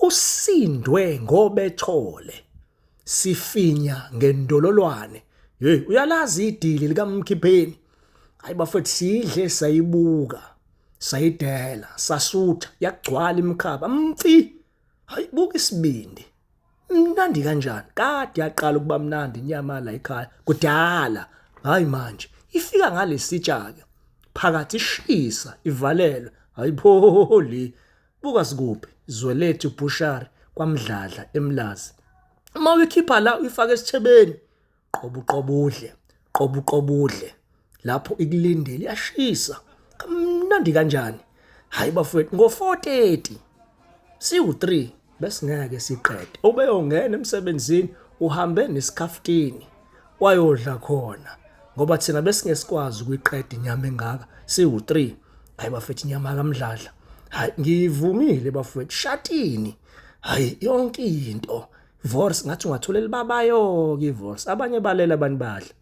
usindwe ngobethole sifinya ngendololwane. Hey, uyalazi idili likaMkhipheni? Hayi bafethu, sidle sayibuka, sayidela, sasutha, yagcwala imkhaba. Hayi buka isibindi. Mnandi kanjani? Kade yaqala ukuba mnandi inyama la ekhaya kudala. Hayi manje ifika ngalesitsha-ke phakathi ishisa ivalelwe. Hayi pholi buka sikuphi Zwelethu Bushari kwaMdladla eMlazi. Uma uyikhipha la uyifaka esithebeni, qobuqobudle lapho ikulindele iyashisa. Kamnandi kanjani? Hayi bafowethu, ngo-4:30 siwu-3 bese ngeke siqede. Ubeyongena emsebenzini uhambe nesikhaftini wayodla khona ngoba thina besingesikwazi ukuyiqeda inyama engaka siwu-3. Hayi bafethu, inyama kaMdladla, hayi ngivumile bafowethu, shatini, hayi yonke into. Vorse ngathi ungatholela babayo ke ivorse, abanye balela abantu badla.